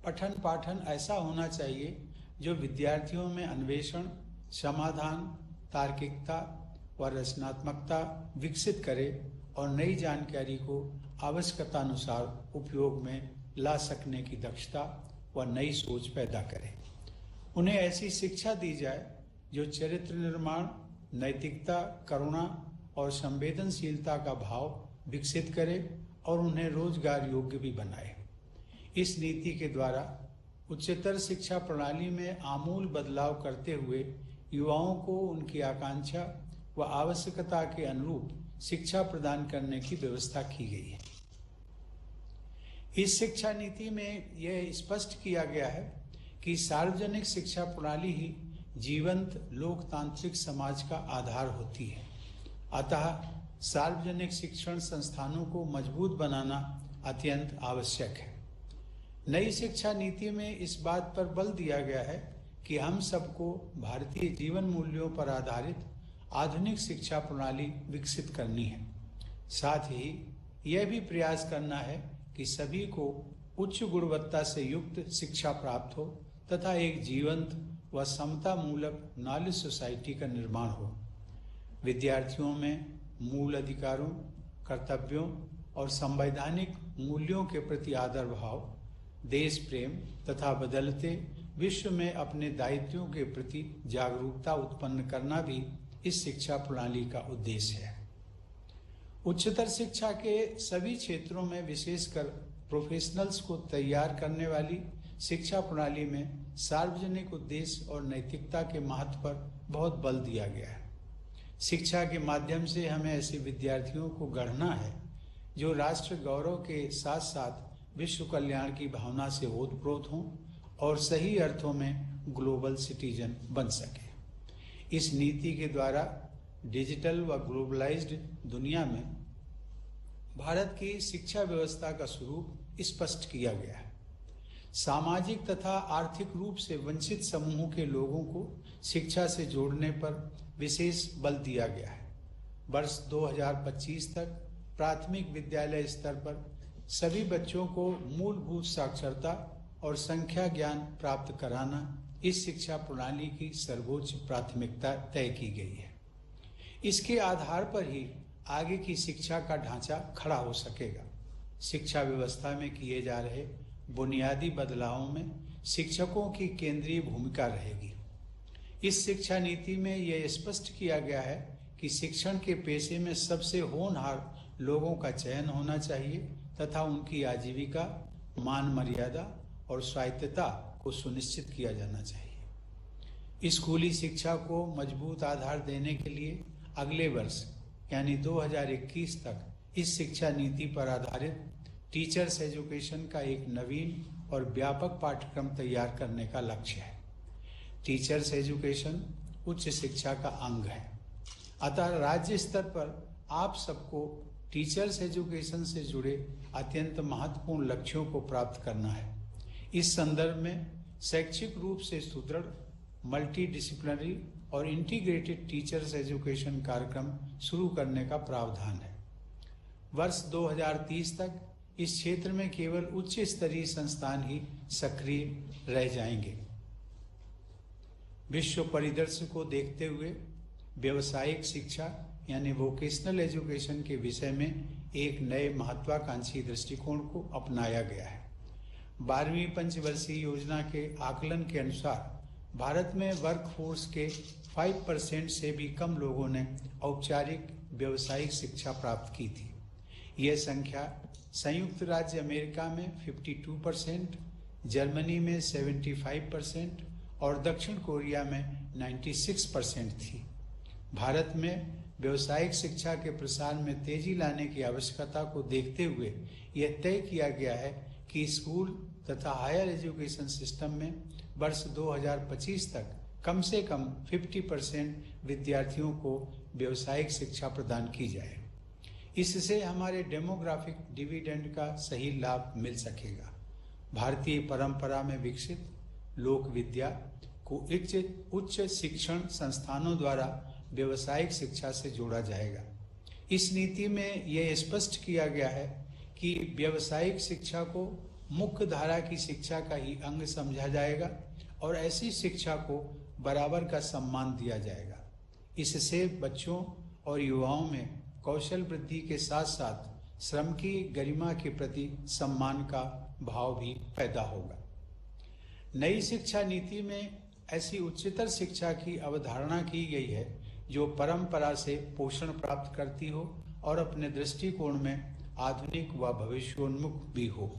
पठन पाठन ऐसा होना चाहिए जो विद्यार्थियों में अन्वेषण, समाधान, तार्किकता व रचनात्मकता विकसित करे और नई जानकारी को आवश्यकतानुसार उपयोग में ला सकने की दक्षता व नई सोच पैदा करे। उन्हें ऐसी शिक्षा दी जाए जो चरित्र निर्माण, नैतिकता, करुणा और संवेदनशीलता का भाव विकसित करे और उन्हें रोजगार योग्य भी बनाए। इस नीति के द्वारा उच्चतर शिक्षा प्रणाली में आमूल बदलाव करते हुए युवाओं को उनकी आकांक्षा व आवश्यकता के अनुरूप शिक्षा प्रदान करने की व्यवस्था की गई है। इस शिक्षा नीति में यह स्पष्ट किया गया है कि सार्वजनिक शिक्षा प्रणाली ही जीवंत लोकतांत्रिक समाज का आधार होती है। अतः सार्वजनिक शिक्षण संस्थानों को मजबूत बनाना अत्यंत आवश्यक है। नई शिक्षा नीति में इस बात पर बल दिया गया है कि हम सबको भारतीय जीवन मूल्यों पर आधारित आधुनिक शिक्षा प्रणाली विकसित करनी है। साथ ही यह भी प्रयास करना है कि सभी को उच्च गुणवत्ता से युक्त शिक्षा प्राप्त हो तथा एक जीवंत व समता मूलक नॉलेज सोसाइटी का निर्माण हो। विद्यार्थियों में मूल अधिकारों, कर्तव्यों और संवैधानिक मूल्यों के प्रति आदर भाव, देश प्रेम तथा बदलते विश्व में अपने दायित्वों के प्रति जागरूकता उत्पन्न करना भी इस शिक्षा प्रणाली का उद्देश्य है। उच्चतर शिक्षा के सभी क्षेत्रों में विशेषकर प्रोफेशनल्स को तैयार करने वाली शिक्षा प्रणाली में सार्वजनिक उद्देश्य और नैतिकता के महत्व पर बहुत बल दिया गया है। शिक्षा के माध्यम से हमें ऐसे विद्यार्थियों को गढ़ना है जो राष्ट्र गौरव के साथ साथ विश्व कल्याण की भावना से ओतप्रोत हों और सही अर्थों में ग्लोबल सिटीजन बन सके। इस नीति के द्वारा डिजिटल व ग्लोबलाइज्ड दुनिया में भारत की शिक्षा व्यवस्था का स्वरूप स्पष्ट किया गया है। सामाजिक तथा आर्थिक रूप से वंचित समूहों के लोगों को शिक्षा से जोड़ने पर विशेष बल दिया गया है। वर्ष 2025 तक प्राथमिक विद्यालय स्तर पर सभी बच्चों को मूलभूत साक्षरता और संख्या ज्ञान प्राप्त कराना इस शिक्षा प्रणाली की सर्वोच्च प्राथमिकता तय की गई है। इसके आधार पर ही आगे की शिक्षा का ढांचा खड़ा हो सकेगा। शिक्षा व्यवस्था में किए जा रहे बुनियादी बदलावों में शिक्षकों की केंद्रीय भूमिका रहेगी। इस शिक्षा नीति में यह स्पष्ट किया गया है कि शिक्षण के पेशे में सबसे होनहार लोगों का चयन होना चाहिए तथा उनकी आजीविका, मान मर्यादा और स्वायत्तता को सुनिश्चित किया जाना चाहिए। स्कूली शिक्षा को मजबूत आधार देने के लिए अगले वर्ष यानी 2021 तक इस शिक्षा नीति पर आधारित टीचर्स एजुकेशन का एक नवीन और व्यापक पाठ्यक्रम तैयार करने का लक्ष्य है। टीचर्स एजुकेशन उच्च शिक्षा का अंग है, अतः राज्य स्तर पर आप सबको टीचर्स एजुकेशन से जुड़े अत्यंत महत्वपूर्ण लक्ष्यों को प्राप्त करना है। इस संदर्भ में शैक्षिक रूप से सुदृढ़, मल्टी डिसिप्लिनरी और इंटीग्रेटेड टीचर्स एजुकेशन कार्यक्रम शुरू करने का प्रावधान है। वर्ष 2030 तक इस क्षेत्र में केवल उच्च स्तरीय संस्थान ही सक्रिय रह जाएंगे। विश्व परिदृश्य को देखते हुए व्यावसायिक शिक्षा यानी वोकेशनल एजुकेशन के विषय में एक नए महत्वाकांक्षी दृष्टिकोण को अपनाया गया है। 12वीं पंचवर्षीय योजना के आकलन के अनुसार भारत में वर्कफोर्स के 5% से भी कम लोगों ने औपचारिक व्यावसायिक शिक्षा प्राप्त की थी। यह संख्या संयुक्त राज्य अमेरिका में 52%, जर्मनी में 75% और दक्षिण कोरिया में 96% थी। भारत में व्यावसायिक शिक्षा के प्रसार में तेजी लाने की आवश्यकता को देखते हुए यह तय किया गया है कि स्कूल तथा हायर एजुकेशन सिस्टम में वर्ष 2025 तक कम से कम 50% विद्यार्थियों को व्यावसायिक शिक्षा प्रदान की जाए। इससे हमारे डेमोग्राफिक डिविडेंड का सही लाभ मिल सकेगा। भारतीय परंपरा में विकसित लोक विद्या को उच्च शिक्षण संस्थानों द्वारा व्यावसायिक शिक्षा से जोड़ा जाएगा। इस नीति में यह स्पष्ट किया गया है कि व्यावसायिक शिक्षा को मुख्य धारा की शिक्षा का ही अंग समझा जाएगा और ऐसी शिक्षा को बराबर का सम्मान दिया जाएगा। इससे बच्चों और युवाओं में कौशल वृद्धि के साथ साथ श्रम की गरिमा के प्रति सम्मान का भाव भी पैदा होगा। नई शिक्षा नीति में ऐसी उच्चतर शिक्षा की अवधारणा की गई है जो परंपरा से पोषण प्राप्त करती हो और अपने दृष्टिकोण में आधुनिक व भविष्योन्मुख भी हो।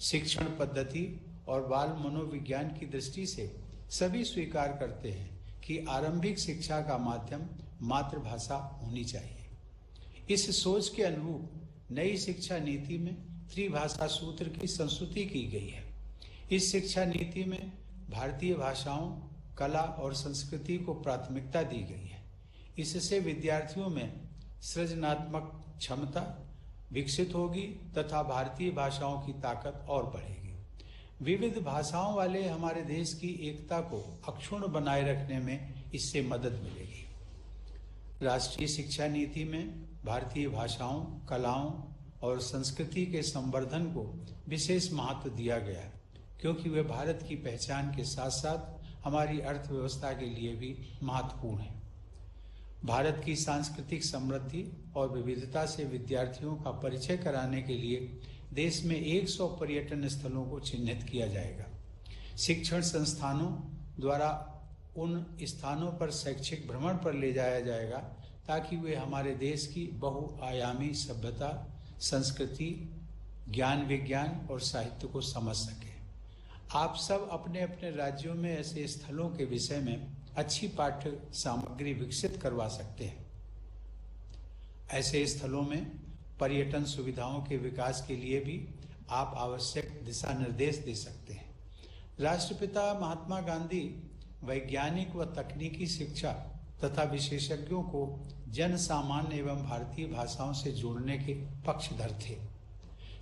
शिक्षण पद्धति और बाल मनोविज्ञान की दृष्टि से सभी स्वीकार करते हैं कि आरंभिक शिक्षा का माध्यम मातृभाषा होनी चाहिए। इस सोच के अनुरूप नई शिक्षा नीति में त्रिभाषा सूत्र की संस्तुति की गई है। इस शिक्षा नीति में भारतीय भाषाओं, कला और संस्कृति को प्राथमिकता दी गई है। इससे विद्यार्थियों में सृजनात्मक क्षमता विकसित होगी तथा भारतीय भाषाओं की ताकत और बढ़ेगी। विविध भाषाओं वाले हमारे देश की एकता को अक्षुण्ण बनाए रखने में इससे मदद मिलेगी। राष्ट्रीय शिक्षा नीति में भारतीय भाषाओं, कलाओं और संस्कृति के संवर्धन को विशेष महत्व दिया गया है, क्योंकि वे भारत की पहचान के साथ साथ हमारी अर्थव्यवस्था के लिए भी महत्वपूर्ण है। भारत की सांस्कृतिक समृद्धि और विविधता से विद्यार्थियों का परिचय कराने के लिए देश में 100 पर्यटन स्थलों को चिन्हित किया जाएगा। शिक्षण संस्थानों द्वारा उन स्थानों पर शैक्षिक भ्रमण पर ले जाया जाएगा ताकि वे हमारे देश की बहुआयामी सभ्यता, संस्कृति, ज्ञान, विज्ञान और साहित्य को समझ सके। आप सब अपने अपने राज्यों में ऐसे स्थलों के विषय में अच्छी पाठ्य सामग्री विकसित करवा सकते हैं। ऐसे स्थलों में पर्यटन सुविधाओं के विकास के लिए भी आप आवश्यक दिशा निर्देश दे सकते हैं। राष्ट्रपिता महात्मा गांधी वैज्ञानिक व तकनीकी शिक्षा तथा विशेषज्ञों को जन सामान्य एवं भारतीय भाषाओं से जोड़ने के पक्षधर थे।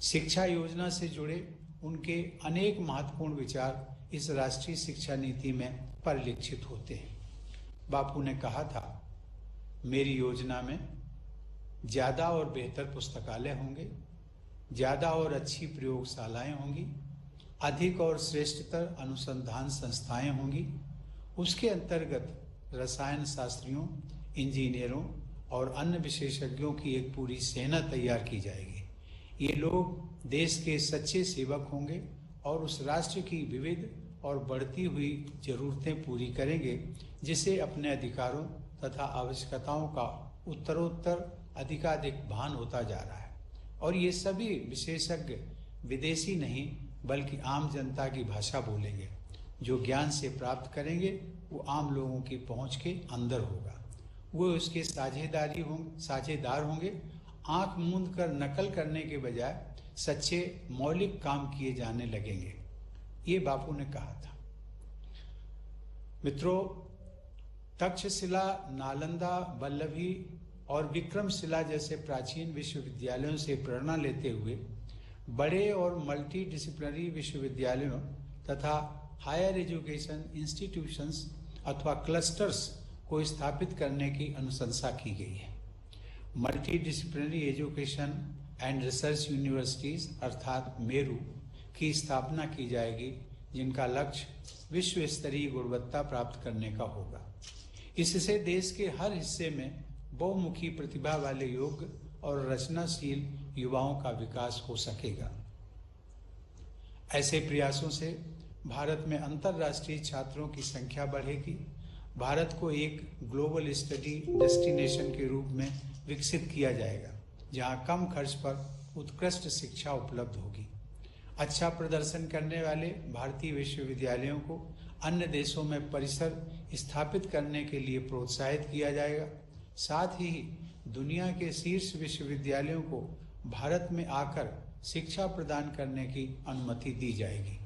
शिक्षा योजना से जुड़े उनके अनेक महत्वपूर्ण विचार इस राष्ट्रीय शिक्षा नीति में परिलक्षित होते हैं। बापू ने कहा था, मेरी योजना में ज्यादा और बेहतर पुस्तकालय होंगे, ज्यादा और अच्छी प्रयोगशालाएं होंगी, अधिक और श्रेष्ठतर अनुसंधान संस्थाएं होंगी। उसके अंतर्गत रसायन शास्त्रियों, इंजीनियरों और अन्य विशेषज्ञों की एक पूरी सेना तैयार की जाएगी। ये लोग देश के सच्चे सेवक होंगे और उस राष्ट्र की विविध और बढ़ती हुई जरूरतें पूरी करेंगे, जिसे अपने अधिकारों तथा आवश्यकताओं का उत्तरोत्तर अधिकाधिक भान होता जा रहा है। और ये सभी विशेषज्ञ विदेशी नहीं बल्कि आम जनता की भाषा बोलेंगे। जो ज्ञान से प्राप्त करेंगे वो आम लोगों की पहुंच के अंदर होगा, वो उसके साझेदार होंगे। आंख मूंद कर नकल करने के बजाय सच्चे मौलिक काम किए जाने लगेंगे, ये बापू ने कहा था। मित्रों, तक्षशिला, नालंदा, वल्लभी और विक्रमशिला जैसे प्राचीन विश्वविद्यालयों से प्रेरणा लेते हुए बड़े और मल्टी डिसिप्लिनरी विश्वविद्यालयों तथा हायर एजुकेशन इंस्टीट्यूशंस अथवा क्लस्टर्स को स्थापित करने की अनुशंसा की गई है। Multi disciplinary education and research universities अर्थात मेरू की स्थापना की जाएगी, जिनका लक्ष्य विश्व स्तरीय गुणवत्ता प्राप्त करने का होगा। इससे देश के हर हिस्से में बहुमुखी प्रतिभा वाले योग्य और रचनाशील युवाओं का विकास हो सकेगा। ऐसे प्रयासों से भारत में अंतर्राष्ट्रीय छात्रों की संख्या बढ़ेगी। भारत को एक ग्लोबल स्टडी डेस्टिनेशन के रूप में विकसित किया जाएगा, जहां कम खर्च पर उत्कृष्ट शिक्षा उपलब्ध होगी। अच्छा प्रदर्शन करने वाले भारतीय विश्वविद्यालयों को अन्य देशों में परिसर स्थापित करने के लिए प्रोत्साहित किया जाएगा। साथ ही दुनिया के शीर्ष विश्वविद्यालयों को भारत में आकर शिक्षा प्रदान करने की अनुमति दी जाएगी।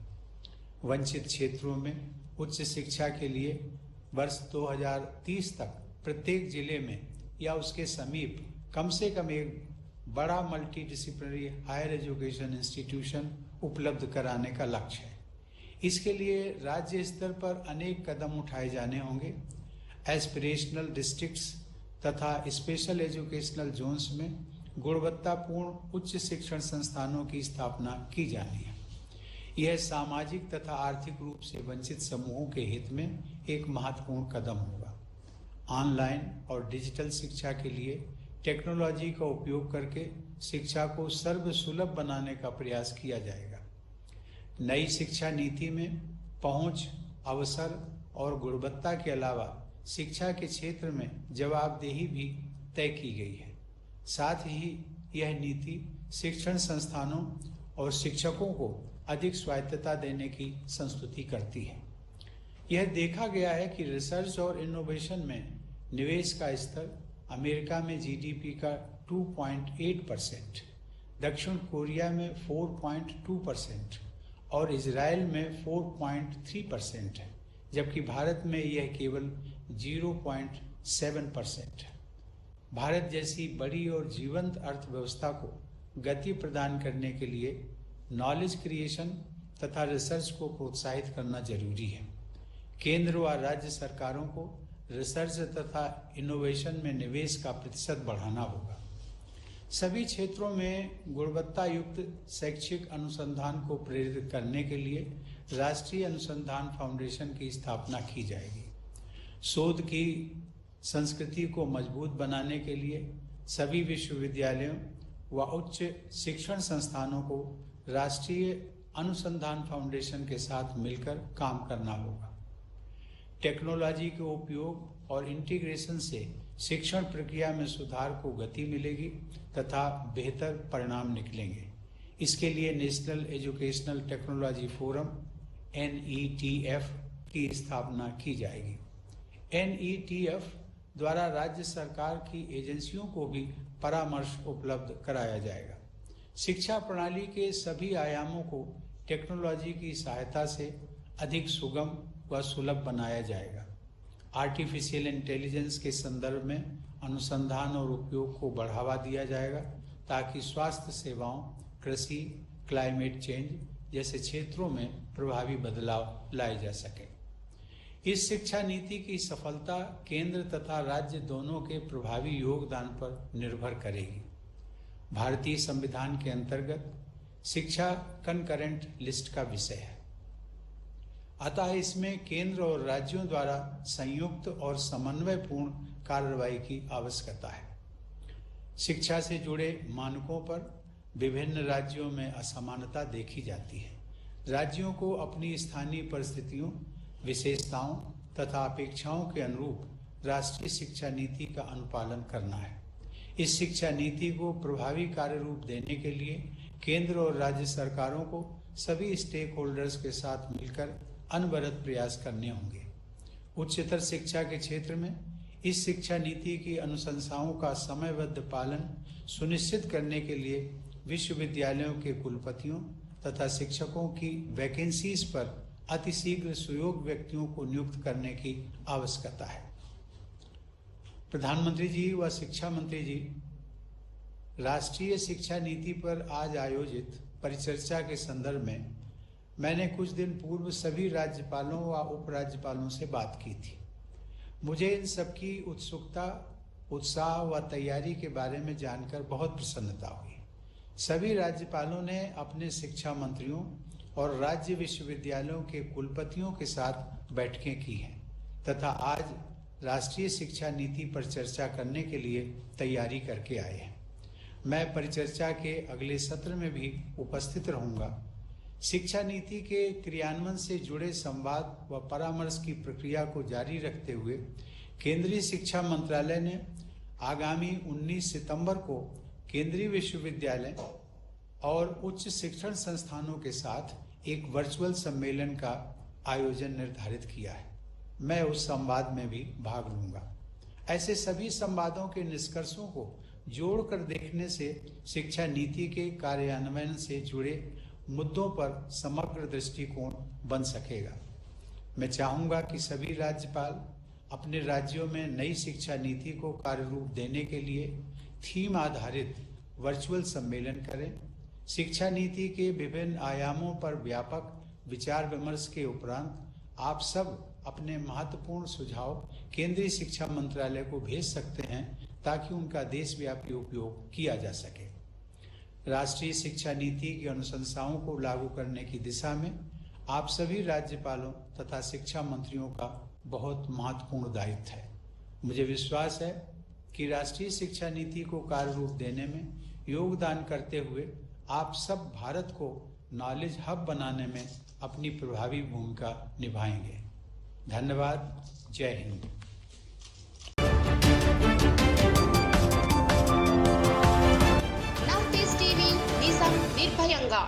वंचित क्षेत्रों में उच्च शिक्षा के लिए वर्ष 2030 तक प्रत्येक जिले में या उसके समीप कम से कम एक बड़ा multidisciplinary higher education institution उपलब्ध कराने का लक्ष्य है। इसके लिए राज्य स्तर पर अनेक कदम उठाए जाने होंगे। एस्पिरेशनल डिस्ट्रिक्ट्स तथा स्पेशल एजुकेशनल जोन्स में गुणवत्तापूर्ण उच्च शिक्षण संस्थानों की स्थापना की जानी है। यह सामाजिक तथा आर्थिक रूप से वंचित समूहों के हित में एक महत्वपूर्ण कदम होगा। ऑनलाइन और डिजिटल शिक्षा के लिए टेक्नोलॉजी का उपयोग करके शिक्षा को सर्वसुलभ बनाने का प्रयास किया जाएगा। नई शिक्षा नीति में पहुंच, अवसर और गुणवत्ता के अलावा शिक्षा के क्षेत्र में जवाबदेही भी तय की गई है। साथ ही यह नीति शिक्षण संस्थानों और शिक्षकों को अधिक स्वायत्तता देने की संस्तुति करती है। यह देखा गया है कि रिसर्च और इनोवेशन में निवेश का स्तर अमेरिका में जीडीपी का 2.8%, दक्षिण कोरिया में 4.2% और इजराइल में 4.3% है, जबकि भारत में यह केवल 0.7% है। भारत जैसी बड़ी और जीवंत अर्थव्यवस्था को गति प्रदान करने के लिए नॉलेज क्रिएशन तथा रिसर्च को प्रोत्साहित करना जरूरी है। केंद्र व राज्य सरकारों को रिसर्च तथा इनोवेशन में निवेश का प्रतिशत बढ़ाना होगा। सभी क्षेत्रों में गुणवत्ता युक्त शैक्षिक अनुसंधान को प्रेरित करने के लिए राष्ट्रीय अनुसंधान फाउंडेशन की स्थापना की जाएगी। शोध की संस्कृति को मजबूत बनाने के लिए सभी विश्वविद्यालयों व उच्च शिक्षण संस्थानों को राष्ट्रीय अनुसंधान फाउंडेशन के साथ मिलकर काम करना होगा। टेक्नोलॉजी के उपयोग और इंटीग्रेशन से शिक्षण प्रक्रिया में सुधार को गति मिलेगी तथा बेहतर परिणाम निकलेंगे। इसके लिए national educational technology forum NETF की स्थापना की जाएगी। NETF द्वारा राज्य सरकार की एजेंसियों को भी परामर्श उपलब्ध कराया जाएगा। शिक्षा प्रणाली के सभी आयामों को टेक्नोलॉजी की सहायता से अधिक सुगम व सुलभ बनाया जाएगा। आर्टिफिशियल इंटेलिजेंस के संदर्भ में अनुसंधान और उपयोग को बढ़ावा दिया जाएगा ताकि स्वास्थ्य सेवाओं, कृषि, क्लाइमेट चेंज जैसे क्षेत्रों में प्रभावी बदलाव लाए जा सके। इस शिक्षा नीति की सफलता केंद्र तथा राज्य दोनों के प्रभावी योगदान पर निर्भर करेगी। भारतीय संविधान के अंतर्गत शिक्षा कंकरेंट लिस्ट का विषय है, अतः इसमें केंद्र और राज्यों द्वारा संयुक्त और समन्वयपूर्ण कार्रवाई की आवश्यकता है। शिक्षा से जुड़े मानकों पर विभिन्न राज्यों में असमानता देखी जाती है। राज्यों को अपनी स्थानीय परिस्थितियों, विशेषताओं तथा अपेक्षाओं के अनुरूप राष्ट्रीय शिक्षा नीति का अनुपालन करना है। इस शिक्षा नीति को प्रभावी कार्य रूप देने के लिए केंद्र और राज्य सरकारों को सभी स्टेक होल्डर्स के साथ मिलकर अनवरत प्रयास करने होंगे। उच्चतर शिक्षा के क्षेत्र में इस शिक्षा नीति की अनुशंसाओं का समयबद्ध पालन सुनिश्चित करने के लिए विश्वविद्यालयों के कुलपतियों तथा शिक्षकों की वैकेंसीज पर अतिशीघ्र सुयोग्य व्यक्तियों को नियुक्त करने की आवश्यकता है। प्रधानमंत्री जी व शिक्षा मंत्री जी, राष्ट्रीय शिक्षा नीति पर आज आयोजित परिचर्चा के संदर्भ में मैंने कुछ दिन पूर्व सभी राज्यपालों व उपराज्यपालों से बात की थी। मुझे इन सबकी उत्सुकता, उत्साह व तैयारी के बारे में जानकर बहुत प्रसन्नता हुई। सभी राज्यपालों ने अपने शिक्षा मंत्रियों और राज्य विश्वविद्यालयों के कुलपतियों के साथ बैठकें की हैं तथा आज राष्ट्रीय शिक्षा नीति पर चर्चा करने के लिए तैयारी करके आए हैं। मैं परिचर्चा के अगले सत्र में भी उपस्थित रहूंगा। शिक्षा नीति के क्रियान्वयन से जुड़े संवाद व परामर्श की प्रक्रिया को जारी रखते हुए केंद्रीय शिक्षा मंत्रालय ने आगामी 19 सितंबर को केंद्रीय विश्वविद्यालय और उच्च शिक्षण संस्थानों के साथ एक वर्चुअल सम्मेलन का आयोजन निर्धारित किया है। मैं उस संवाद में भी भाग लूंगा। ऐसे सभी संवादों के निष्कर्षों को जोड़कर देखने से शिक्षा नीति के कार्यान्वयन से जुड़े मुद्दों पर समग्र दृष्टिकोण बन सकेगा। मैं चाहूंगा कि सभी राज्यपाल अपने राज्यों में नई शिक्षा नीति को कार्य रूप देने के लिए थीम आधारित वर्चुअल सम्मेलन करें। शिक्षा नीति के विभिन्न आयामों पर व्यापक विचार विमर्श के उपरांत आप सब अपने महत्वपूर्ण सुझाव केंद्रीय शिक्षा मंत्रालय को भेज सकते हैं ताकि उनका देशव्यापी उपयोग किया जा सके। राष्ट्रीय शिक्षा नीति की अनुशंसाओं को लागू करने की दिशा में आप सभी राज्यपालों तथा शिक्षा मंत्रियों का बहुत महत्वपूर्ण दायित्व है। मुझे विश्वास है कि राष्ट्रीय शिक्षा नीति को कार्य रूप देने में योगदान करते हुए आप सब भारत को नॉलेज हब बनाने में अपनी प्रभावी भूमिका निभाएंगे। धन्यवाद। जय हिंद। నవ్ టీవీ నిజం నిర్భయంగా